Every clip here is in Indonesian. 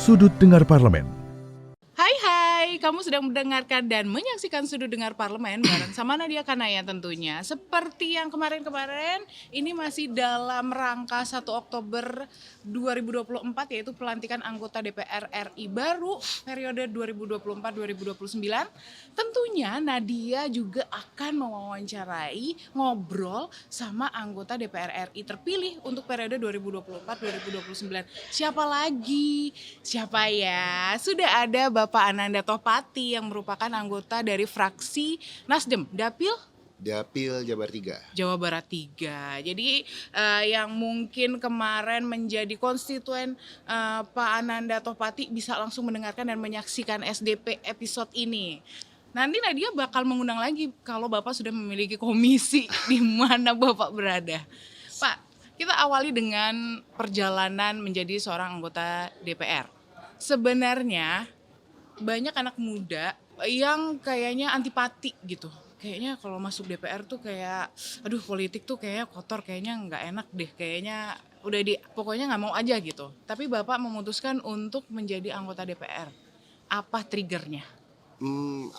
Sudut Dengar Parlemen. Hai, kamu sedang mendengarkan dan menyaksikan Sudut Dengar Parlemen bareng sama Nadia Kanaya tentunya. Seperti yang kemarin-kemarin, ini masih dalam rangka 1 Oktober 2024 yaitu pelantikan anggota DPR RI baru periode 2024-2029. Tentunya Nadia juga akan mewawancarai, ngobrol sama anggota DPR RI terpilih untuk periode 2024-2029. Siapa lagi? Siapa ya? Sudah ada Bapak Ananda Tohpati yang merupakan anggota dari fraksi Nasdem, Dapil Jabar 3. Jawa Barat 3. Jadi yang mungkin kemarin menjadi konstituen Pak Ananda Tohpati bisa langsung mendengarkan dan menyaksikan SDP episode ini. Nanti Nadia bakal mengundang lagi kalau Bapak sudah memiliki komisi di mana Bapak berada. Pak, kita awali dengan perjalanan menjadi seorang anggota DPR. Sebenarnya banyak anak muda yang kayaknya antipati gitu. Kayaknya kalau masuk DPR tuh kayak, aduh politik tuh kayaknya kotor, kayaknya nggak enak deh, kayaknya pokoknya nggak mau aja gitu. Tapi Bapak memutuskan untuk menjadi anggota DPR. Apa triggernya?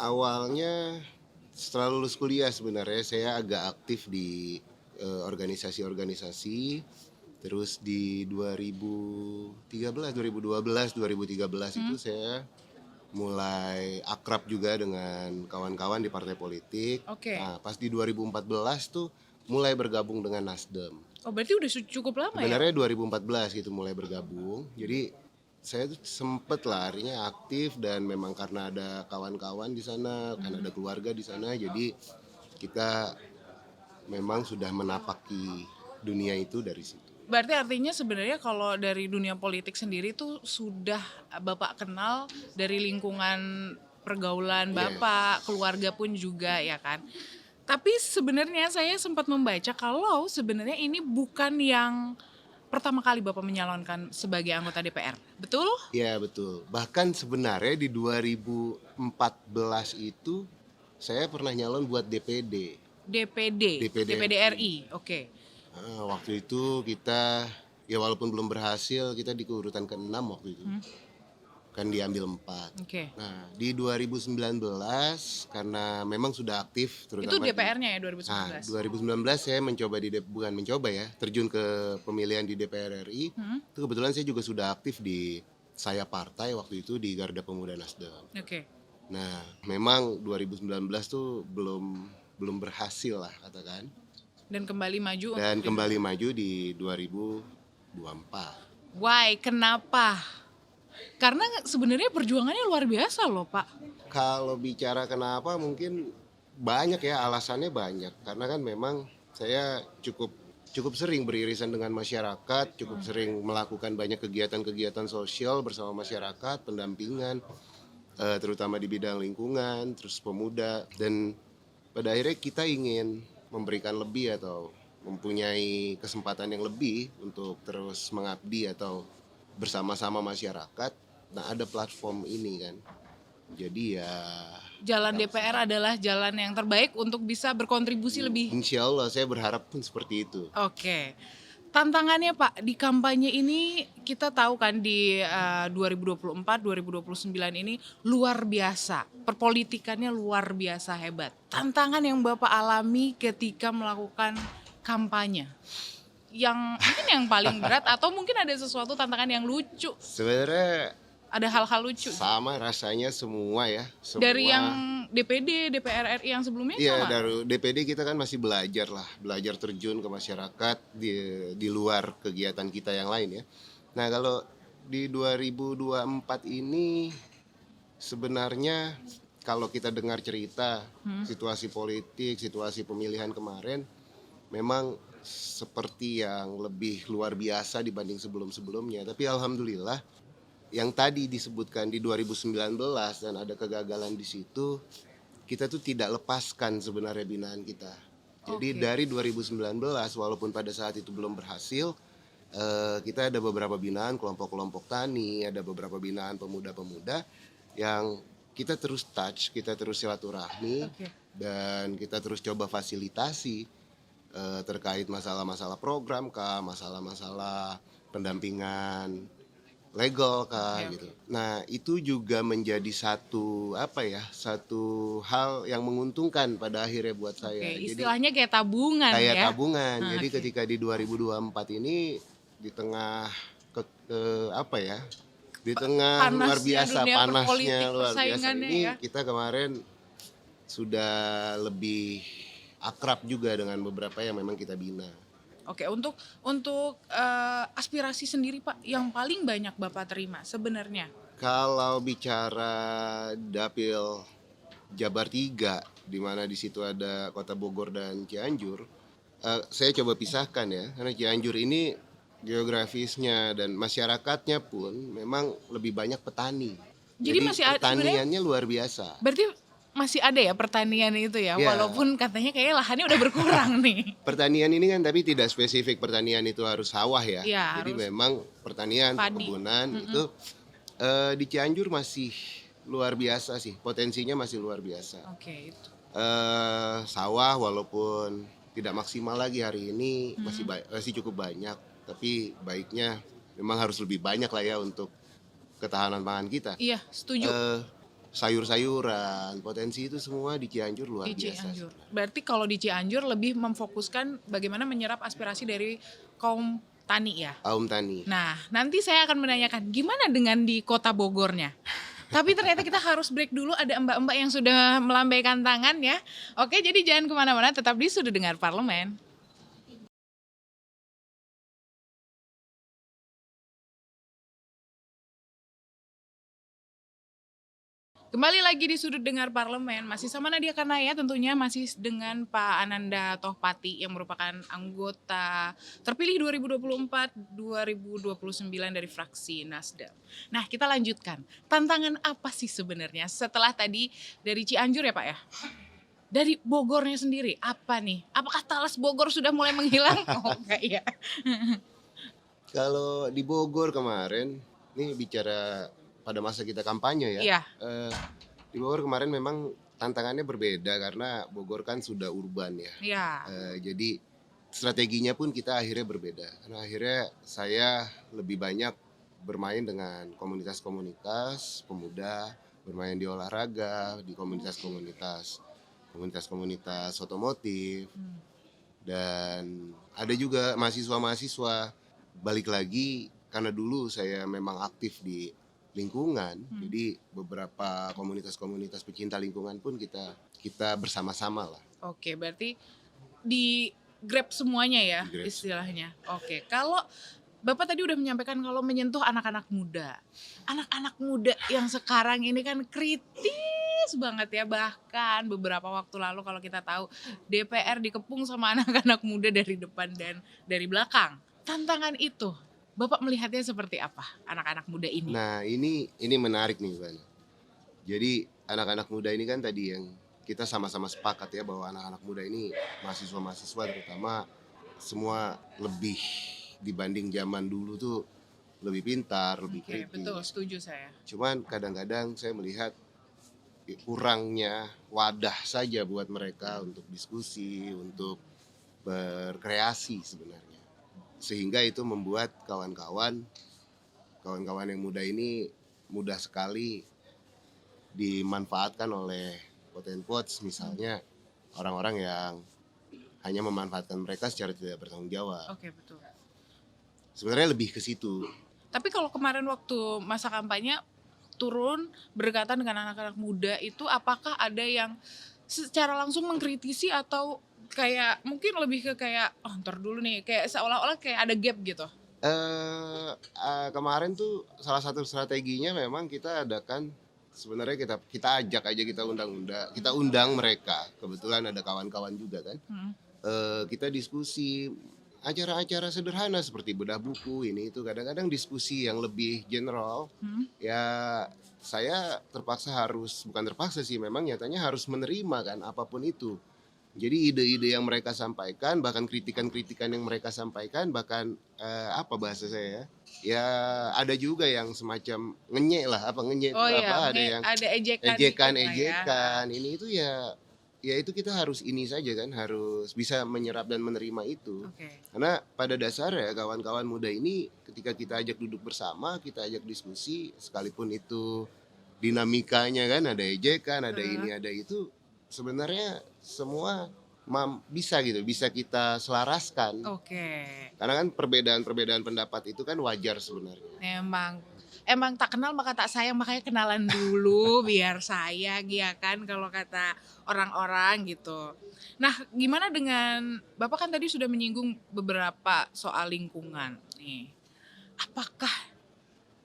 Awalnya setelah lulus kuliah sebenarnya saya agak aktif di organisasi-organisasi. Terus di 2013, 2012, 2013 itu saya mulai akrab juga dengan kawan-kawan di partai politik. Oke. Nah, pas di 2014 tuh mulai bergabung dengan Nasdem. Oh berarti udah cukup lama ya? Sebenarnya 2014 gitu mulai bergabung. Jadi saya tuh sempet lah akhirnya aktif dan memang karena ada kawan-kawan di sana, karena ada keluarga di sana, jadi kita memang sudah menapaki dunia itu dari situ. Berarti artinya sebenarnya kalau dari dunia politik sendiri tuh sudah Bapak kenal dari lingkungan pergaulan Bapak, keluarga pun juga ya kan. Tapi sebenarnya saya sempat membaca kalau sebenarnya ini bukan yang pertama kali Bapak menyalonkan sebagai anggota DPR. Betul? Iya betul. Bahkan sebenarnya di 2014 itu saya pernah nyalon buat DPD. DPD RI. Oke. Waktu itu kita, ya walaupun belum berhasil, kita di urutan ke-6 waktu itu. Kan diambil 4. Oke. Nah, di 2019 karena memang sudah aktif terutama Itu DPR-nya ya 2019. 2019 saya mencoba bukan mencoba ya, terjun ke pemilihan di DPR RI. Itu kebetulan saya juga sudah aktif di saya partai waktu itu di Garda Pemuda Nasdem. Oke. Nah, memang 2019 tuh belum berhasil lah katakan. Dan kembali maju Dan kembali maju di 2024. Why? Kenapa? Karena sebenarnya perjuangannya luar biasa loh Pak. Kalau bicara kenapa mungkin banyak ya, alasannya banyak. Karena kan memang saya cukup sering beririsan dengan masyarakat, cukup sering melakukan banyak kegiatan-kegiatan sosial bersama masyarakat, pendampingan, terutama di bidang lingkungan, terus pemuda. Dan pada akhirnya kita ingin memberikan lebih atau mempunyai kesempatan yang lebih untuk terus mengabdi atau bersama-sama masyarakat. Nah, ada platform ini kan. Jadi ya Jalan DPR adalah jalan yang terbaik untuk bisa berkontribusi lebih. insya Allah saya berharap pun seperti itu. Oke. Tantangannya Pak, di kampanye ini kita tahu kan di 2024-2029 ini luar biasa. Perpolitikannya luar biasa hebat. Tantangan yang Bapak alami ketika melakukan kampanye. Yang mungkin yang paling berat atau mungkin ada sesuatu tantangan yang lucu. Sebenarnya Ada hal-hal lucu. sama rasanya semua ya. Semua. Dari yang DPD, DPR RI yang sebelumnya Iya, sama? dari DPD kita kan masih belajar terjun ke masyarakat di luar kegiatan kita yang lain ya. Nah, kalau di 2024 ini sebenarnya kalau kita dengar cerita situasi politik, situasi pemilihan kemarin memang seperti yang lebih luar biasa dibanding sebelum-sebelumnya. Tapi alhamdulillah yang tadi disebutkan di 2019 dan ada kegagalan di situ, kita tuh tidak lepaskan sebenarnya binaan kita. Jadi dari 2019 walaupun pada saat itu belum berhasil, kita ada beberapa binaan kelompok-kelompok tani, ada beberapa binaan pemuda-pemuda yang kita terus touch, kita terus silaturahmi, dan kita terus coba fasilitasi terkait masalah-masalah program kah, masalah-masalah pendampingan legal kah Oke, gitu. oke. Nah, itu juga menjadi satu apa ya, satu hal yang menguntungkan pada akhirnya buat Oke, saya. Jadi istilahnya kayak tabungan kayak ya? tabungan. Nah, Jadi oke. ketika di 2024 ini di tengah apa ya, di tengah luar Panasnya biasa dunia perpolitik, panasnya luar biasa persaingannya ya? ini, kita kemarin sudah lebih akrab juga dengan beberapa yang memang kita bina. Oke, aspirasi sendiri Pak, yang paling banyak Bapak terima sebenarnya? Kalau bicara dapil Jabar 3, di mana di situ ada Kota Bogor dan Cianjur, saya coba pisahkan ya, karena Cianjur ini geografisnya dan masyarakatnya pun memang lebih banyak petani. Jadi Jadi masih sebenarnya pertaniannya luar biasa. berarti masih ada ya pertanian itu ya? Ya, Walaupun katanya kayaknya lahannya udah berkurang nih. pertanian ini kan tapi tidak spesifik pertanian itu harus sawah ya. Iya, Jadi harus memang pertanian, padi. perkebunan Mhm. itu di Cianjur masih luar biasa sih, potensinya masih luar biasa. Oke, itu. Sawah walaupun tidak maksimal lagi hari ini Mhm. masih cukup banyak, tapi baiknya memang harus lebih banyak lah ya untuk ketahanan pangan kita. Iya, setuju. Eh, Sayur-sayuran, potensi itu semua di Cianjur luar Di biasa Cianjur. sebenarnya. Berarti kalau di Cianjur lebih memfokuskan bagaimana menyerap aspirasi dari kaum tani ya? Kaum tani. Nah, nanti saya akan menanyakan gimana dengan di kota Bogornya? Tapi ternyata kita harus break dulu, ada mbak-mbak yang sudah melambaikan tangan ya. Oke, jadi jangan kemana-mana, tetap di Sudut Dengar Parlemen. Kembali lagi di Sudut Dengar Parlemen, masih sama Nadia Kanaya tentunya, masih dengan Pak Ananda Tohpati yang merupakan anggota terpilih 2024-2029 dari fraksi Nasdem. Nah, kita lanjutkan. Tantangan apa sih sebenarnya setelah tadi dari Cianjur ya Pak ya? Dari Bogornya sendiri, apa nih? Apakah talas Bogor sudah mulai menghilang? Oh enggak ya. Kalau di Bogor kemarin, ini bicara pada masa kita kampanye ya. Iya, Di Bogor kemarin memang tantangannya berbeda karena Bogor kan sudah urban ya. iya. Jadi strateginya pun kita akhirnya berbeda. Karena akhirnya saya lebih banyak bermain dengan komunitas-komunitas pemuda, bermain di olahraga, di komunitas-komunitas otomotif, Hmm. dan ada juga mahasiswa-mahasiswa. Balik lagi karena dulu saya memang aktif di lingkungan, jadi beberapa komunitas-komunitas pecinta lingkungan pun kita bersama-sama lah Oke, berarti di grab semuanya ya di Grab. istilahnya. Oke, kalau Bapak tadi udah menyampaikan kalau menyentuh anak-anak muda. Anak-anak muda yang sekarang ini kan kritis banget ya, bahkan beberapa waktu lalu kalau kita tahu DPR dikepung sama anak-anak muda dari depan dan dari belakang. Tantangan itu Bapak melihatnya seperti apa anak-anak muda ini? Nah, ini menarik nih, Van. Jadi anak-anak muda ini kan tadi yang kita sama-sama sepakat ya bahwa anak-anak muda ini, mahasiswa-mahasiswa terutama, semua lebih dibanding zaman dulu tuh lebih pintar, lebih Oke, betul, kritis. setuju saya. Cuman kadang-kadang saya melihat kurangnya wadah saja buat mereka untuk diskusi, untuk berkreasi sebenarnya. Sehingga itu membuat kawan-kawan yang muda ini mudah sekali dimanfaatkan oleh quote and quotes, misalnya orang-orang yang hanya memanfaatkan mereka secara tidak bertanggung jawab. Oke, betul. Sebenarnya lebih ke situ. Tapi kalau kemarin waktu masa kampanye turun berdekatan dengan anak-anak muda itu, apakah ada yang secara langsung mengkritisi atau kayak mungkin lebih ke kayak oh ntar dulu nih, kayak seolah-olah kayak ada gap gitu? Kemarin tuh salah satu strateginya memang kita adakan, sebenarnya kita ajak aja, kita undang mereka. Kebetulan ada kawan-kawan juga kan. Kita diskusi acara-acara sederhana seperti bedah buku ini itu, kadang-kadang diskusi yang lebih general. Ya saya bukan terpaksa sih, memang nyatanya harus menerima kan apapun itu. Jadi ide-ide yang mereka sampaikan, bahkan kritikan-kritikan yang mereka sampaikan, bahkan apa bahasa saya ya, ya ada juga yang semacam ngenyek lah, ngenyek itu Oh iya, apa, ada yang ada ejekan dikit lah ya. ejekan-ejekan ini itu ya ya itu kita harus ini saja kan, harus bisa menyerap dan menerima itu. Oke. Karena pada dasarnya kawan-kawan muda ini ketika kita ajak duduk bersama, kita ajak diskusi, sekalipun itu dinamikanya kan ada ejekan, ada Heeh. ini, ada itu, sebenarnya semua bisa gitu, bisa kita selaraskan. Oke. Karena kan perbedaan-perbedaan pendapat itu kan wajar sebenarnya. Emang tak kenal maka tak sayang, makanya kenalan dulu biar sayang ya kan kalau kata orang-orang gitu. Nah, gimana dengan Bapak kan tadi sudah menyinggung beberapa soal lingkungan nih. Apakah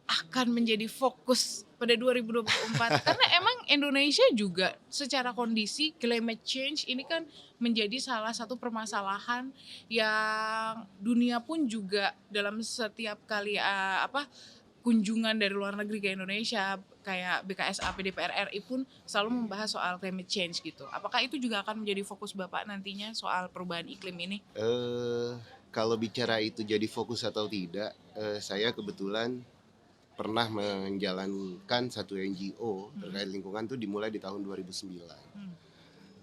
akan menjadi fokus pada 2024? Karena emang Indonesia juga secara kondisi climate change ini kan menjadi salah satu permasalahan yang dunia pun juga dalam setiap kali kunjungan dari luar negeri ke Indonesia kayak BKSAP DPR RI pun selalu membahas soal climate change gitu. Apakah itu juga akan menjadi fokus Bapak nantinya soal perubahan iklim ini? Kalau bicara itu jadi fokus atau tidak, saya kebetulan pernah menjalankan satu NGO terkait lingkungan tuh dimulai di tahun 2009. Hmm.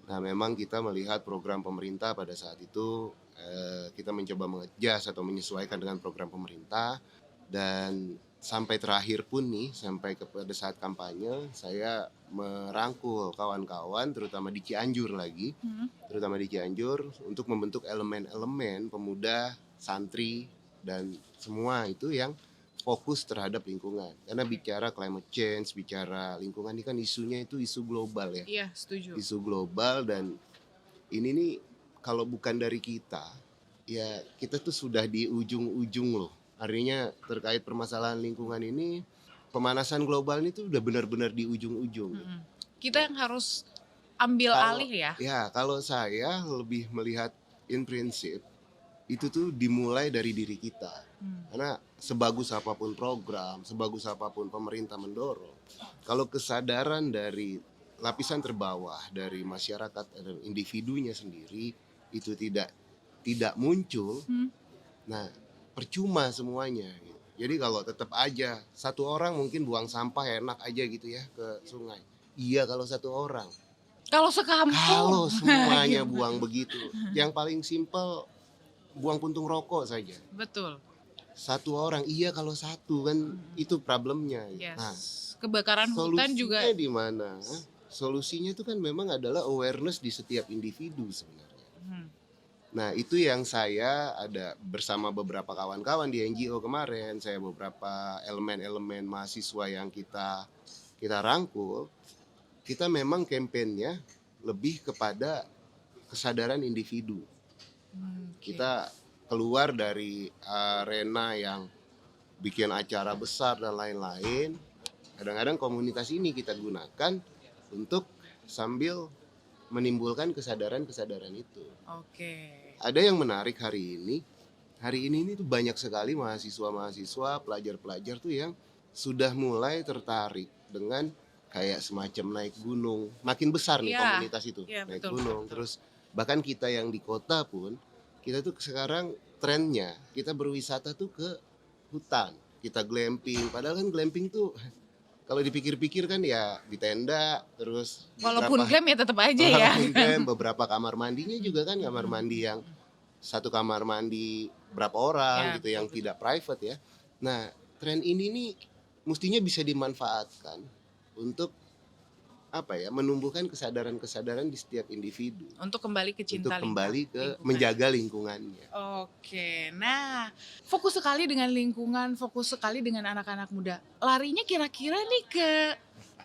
Nah, memang kita melihat program pemerintah pada saat itu, kita mencoba mengejas atau menyesuaikan dengan program pemerintah, dan sampai terakhir pun nih, sampai pada saat kampanye, saya merangkul kawan-kawan terutama di Cianjur lagi, terutama di Cianjur untuk membentuk elemen-elemen pemuda, santri, dan semua itu yang fokus terhadap lingkungan. Karena bicara climate change, bicara lingkungan ini kan isunya itu isu global ya. Iya, setuju. Isu global, dan ini nih kalau bukan dari kita, ya kita tuh sudah di ujung-ujung loh. Artinya terkait permasalahan lingkungan ini, pemanasan global ini tuh udah benar-benar di ujung-ujung. Kita yang harus ambil alih ya. Ya, kalau saya lebih melihat in prinsip, itu tuh dimulai dari diri kita. Karena sebagus apapun program, sebagus apapun pemerintah mendorong, kalau kesadaran dari lapisan terbawah, dari masyarakat, individunya sendiri itu tidak muncul, nah percuma semuanya. Jadi kalau tetap aja satu orang mungkin buang sampah enak aja gitu ya ke sungai. Iya kalau satu orang. Kalau sekampung. Kalau semuanya buang begitu, yang paling simpel buang puntung rokok saja. Betul. Satu orang, iya kalau satu kan itu problemnya. Yes. Nah, kebakaran hutan juga. solusinya di mana? Solusinya itu kan memang adalah awareness di setiap individu sebenarnya. Nah, itu yang saya ada bersama beberapa kawan-kawan di NGO kemarin, saya beberapa elemen-elemen mahasiswa yang kita rangkul, kita memang kampanyenya lebih kepada kesadaran individu. Kita keluar dari arena yang bikin acara besar dan lain-lain. Kadang-kadang komunitas ini kita gunakan untuk sambil menimbulkan kesadaran-kesadaran itu. Oke. Ada yang menarik hari ini. Hari ini tuh banyak sekali mahasiswa-mahasiswa, pelajar-pelajar tuh yang sudah mulai tertarik dengan kayak semacam naik gunung. Makin besar nih komunitas itu, naik betul, gunung. betul. Terus bahkan kita yang di kota pun, kita tuh sekarang trennya kita berwisata tuh ke hutan, kita glamping. Padahal kan glamping tuh kalau dipikir-pikir kan ya di tenda, terus Walaupun glam ya tetap aja ya. walaupun glam, beberapa kamar mandinya juga kan kamar mandi yang satu kamar mandi berapa orang Ya, gitu, yang betul. tidak private ya. Nah, tren ini nih mestinya bisa dimanfaatkan untuk apa ya, menumbuhkan kesadaran-kesadaran di setiap individu Untuk kembali ke untuk cinta kembali ke lingkungan. menjaga lingkungannya. Oke, nah fokus sekali dengan lingkungan, fokus sekali dengan anak-anak muda. Larinya kira-kira nih ke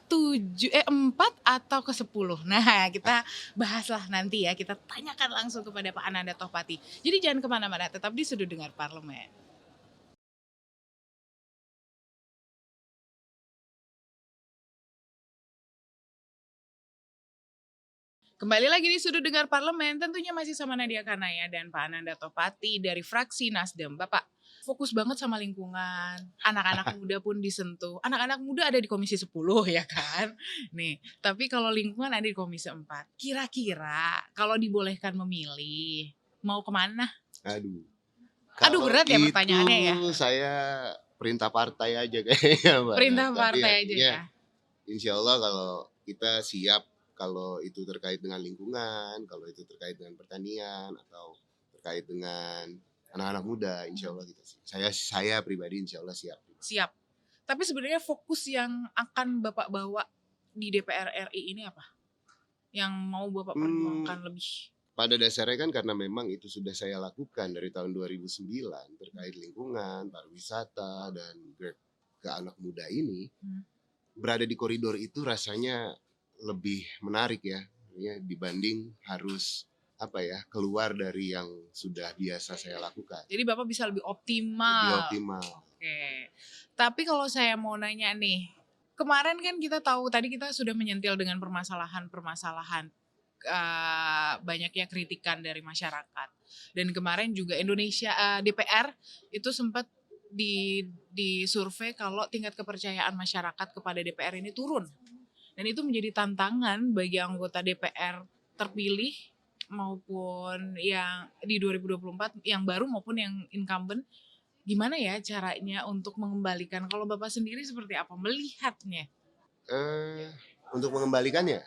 4 atau ke 10. Nah, kita bahaslah nanti ya, kita tanyakan langsung kepada Pak Ananda Tohpati. Jadi jangan kemana-mana, tetap di Sudut Dengar Parlemen. Kembali lagi di Sudut Dengar Parlemen, tentunya masih sama Nadia Kanaya dan Pak Ananda Tohpati dari fraksi Nasdem. Bapak, fokus banget sama lingkungan, anak-anak muda pun disentuh. Anak-anak muda ada di Komisi 10 ya kan? Nih, tapi kalau lingkungan ada di Komisi 4. Kira-kira kalau dibolehkan memilih, mau kemana? Aduh. Aduh, berat ya pertanyaannya ya? Itu saya perintah partai aja kayaknya, Mbak. Perintah Tapi partai aja ya? Insya Allah kalau kita siap kalau itu terkait dengan lingkungan, kalau itu terkait dengan pertanian atau terkait dengan anak-anak muda, insya Allah kita sih. Saya pribadi insya Allah siap. Siap. Tapi sebenarnya fokus yang akan Bapak bawa di DPR RI ini apa? Yang mau Bapak perjuangkan lebih? Pada dasarnya kan karena memang itu sudah saya lakukan dari tahun 2009 terkait lingkungan, pariwisata, dan Grab ke anak muda ini. Berada di koridor itu rasanya lebih menarik ya dibanding harus keluar dari yang sudah biasa saya lakukan. Jadi Bapak bisa lebih optimal. Lebih optimal. Oke. Tapi kalau saya mau nanya nih, kemarin kan kita tahu tadi kita sudah menyentil dengan permasalahan banyaknya kritikan dari masyarakat. Dan kemarin juga DPR itu sempat di survei kalau tingkat kepercayaan masyarakat kepada DPR ini turun. Dan itu menjadi tantangan bagi anggota DPR terpilih maupun yang di 2024 yang baru maupun yang incumbent. Gimana ya caranya untuk mengembalikan? Kalau Bapak sendiri seperti apa melihatnya? Untuk mengembalikannya?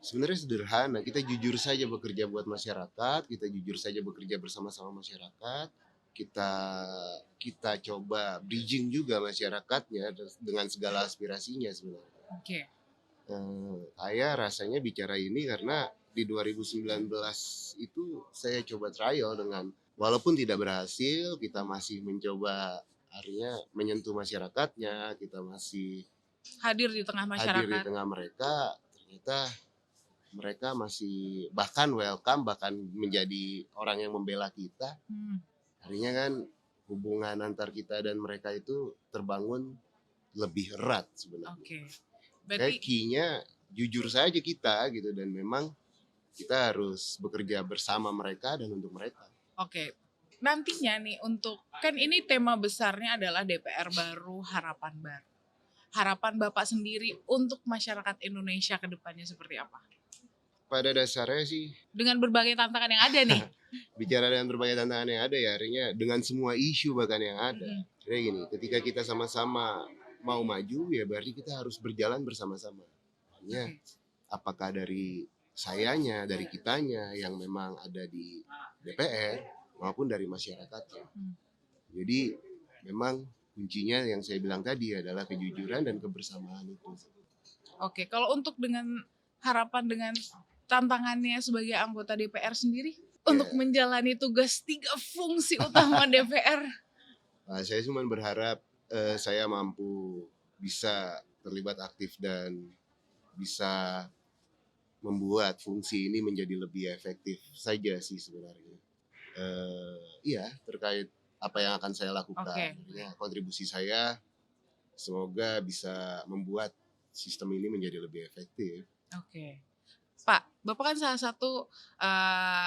Sebenarnya sederhana, kita jujur saja bekerja buat masyarakat, kita jujur saja bekerja bersama-sama masyarakat, kita coba bridging juga masyarakatnya dengan segala aspirasinya sebenarnya. Oke. Saya rasanya bicara ini karena di 2019 itu saya coba trial dengan, walaupun tidak berhasil, kita masih mencoba artinya menyentuh masyarakatnya, kita masih hadir di tengah masyarakat. Hadir di tengah mereka, ternyata mereka masih bahkan welcome, bahkan menjadi orang yang membela kita. Artinya kan hubungan antar kita dan mereka itu terbangun lebih erat sebenarnya. Oke. Kayak key-nya jujur saja kita gitu, dan memang kita harus bekerja bersama mereka dan untuk mereka. Oke. Nantinya nih kan ini tema besarnya adalah DPR baru, harapan baru. Harapan Bapak sendiri untuk masyarakat Indonesia ke depannya seperti apa? Pada dasarnya sih dengan berbagai tantangan yang ada nih. Bicara dengan berbagai tantangan yang ada ya, artinya dengan semua isu bahkan yang ada. Kayak gini, ketika kita sama-sama mau maju ya berarti kita harus berjalan bersama-sama. Artinya apakah dari sayanya, dari kitanya yang memang ada di DPR maupun dari masyarakatnya. Jadi memang kuncinya yang saya bilang tadi adalah kejujuran dan kebersamaan itu. Oke, kalau untuk dengan harapan dengan tantangannya sebagai anggota DPR sendiri untuk menjalani tugas 3 fungsi utama DPR. Saya cuma berharap saya mampu bisa terlibat aktif dan bisa membuat fungsi ini menjadi lebih efektif saja sih sebenarnya. Iya, terkait apa yang akan saya lakukan. Ya, kontribusi saya semoga bisa membuat sistem ini menjadi lebih efektif. Oke. Pak, Bapak kan salah satu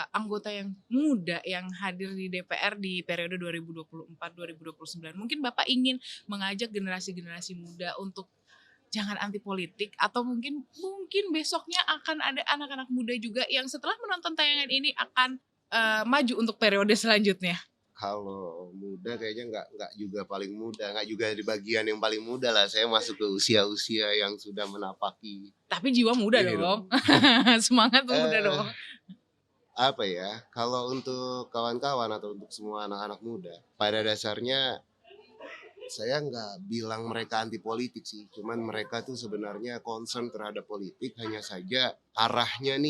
anggota yang muda yang hadir di DPR di periode 2024-2029. Mungkin Bapak ingin mengajak generasi-generasi muda untuk jangan anti politik, atau mungkin besoknya akan ada anak-anak muda juga yang setelah menonton tayangan ini akan maju untuk periode selanjutnya. Kalau muda kayaknya nggak juga paling muda, nggak juga di bagian yang paling muda lah. Saya masuk ke usia-usia yang sudah menapaki. Tapi jiwa muda dong. Semangat muda dong. Apa ya, kalau untuk kawan-kawan atau untuk semua anak-anak muda, pada dasarnya saya nggak bilang mereka anti politik sih. Cuman mereka tuh sebenarnya concern terhadap politik, hanya saja arahnya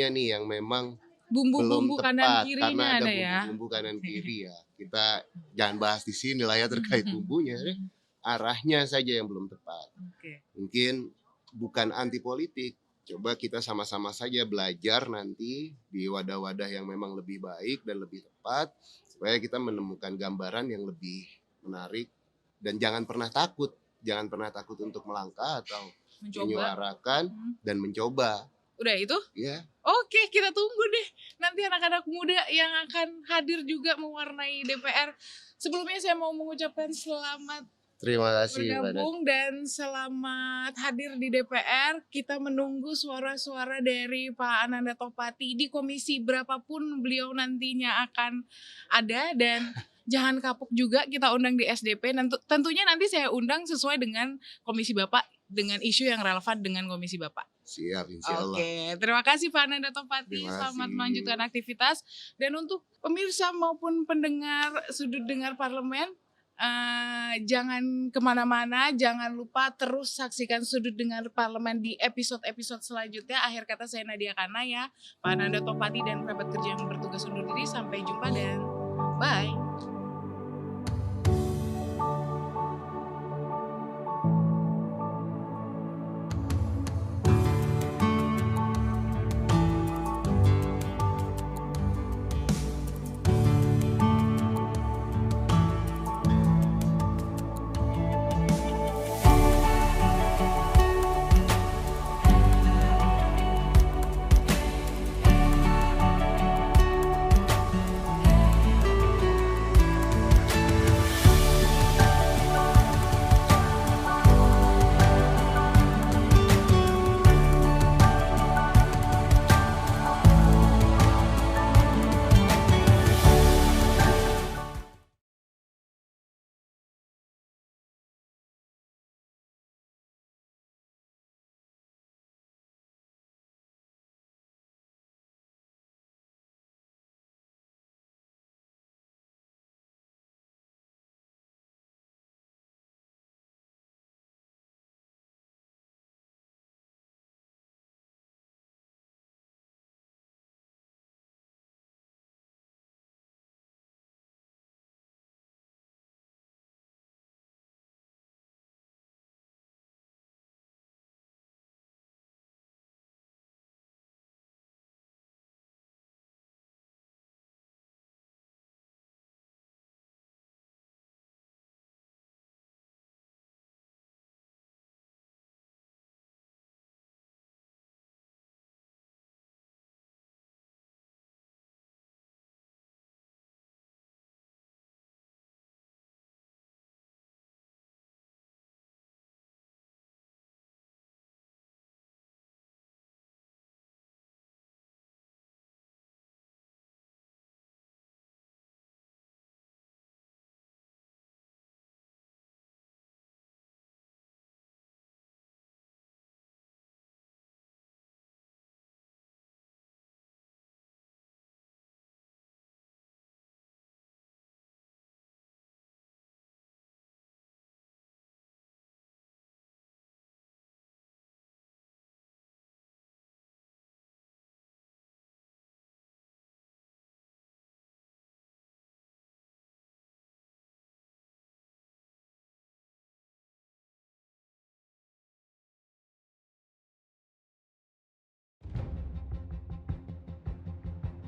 nih yang memang bumbu-bumbu kanan kirinya karena ada ya. Bumbu kanan kiri ya. Kita jangan bahas di sini lah ya terkait bumbunya. Arahnya saja yang belum tepat. Mungkin bukan anti politik. Coba kita sama-sama saja belajar nanti di wadah-wadah yang memang lebih baik dan lebih tepat, supaya kita menemukan gambaran yang lebih menarik, dan jangan pernah takut untuk melangkah atau menyuarakan dan mencoba. Udah itu? Iya. Oke, kita tunggu deh nanti anak-anak muda yang akan hadir juga mewarnai DPR. Sebelumnya saya mau mengucapkan selamat Terima kasih bergabung dan selamat hadir di DPR. Kita menunggu suara-suara dari Pak Ananda Tohpati di komisi berapapun beliau nantinya akan ada, dan jangan kapok juga kita undang di SDP. Tentunya nanti saya undang sesuai dengan komisi Bapak, dengan isu yang relevan dengan komisi Bapak. Siap, insya Allah. Oke, terima kasih Pak Ananda Topati. Terima Selamat kasih. melanjutkan aktivitas. Dan untuk pemirsa maupun pendengar sudut dengar parlemen, jangan kemana-mana, jangan lupa terus saksikan sudut dengar parlemen di episode-episode selanjutnya. Akhir kata saya Nadia Kana ya, Pak Ananda Topati dan kerabat kerja yang bertugas undur diri. Sampai jumpa dan bye.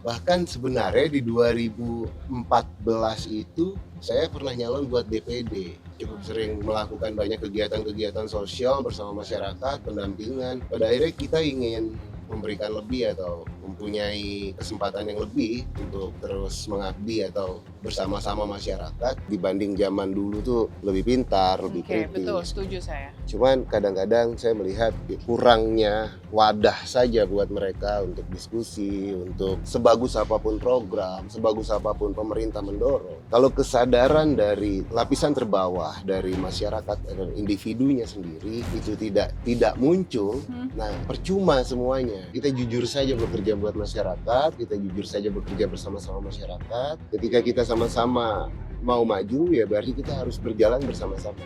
Bahkan sebenarnya di 2014 itu saya pernah nyalon buat DPD. Cukup sering melakukan banyak kegiatan-kegiatan sosial bersama masyarakat, pendampingan. Pada akhirnya kita ingin memberikan lebih atau mempunyai kesempatan yang lebih untuk terus mengabdi atau bersama-sama masyarakat dibanding zaman dulu tuh lebih pintar, lebih Oke, betul, kritis. setuju saya. Cuman kadang-kadang saya melihat kurangnya wadah saja buat mereka untuk diskusi, untuk sebagus apapun program, sebagus apapun pemerintah mendorong. Kalau kesadaran dari lapisan terbawah, dari masyarakat dan individunya sendiri itu tidak muncul, nah percuma semuanya. Kita jujur saja bekerja buat masyarakat, kita jujur saja bekerja bersama-sama masyarakat. Ketika kita sama-sama mau maju, ya berarti kita harus berjalan bersama-sama.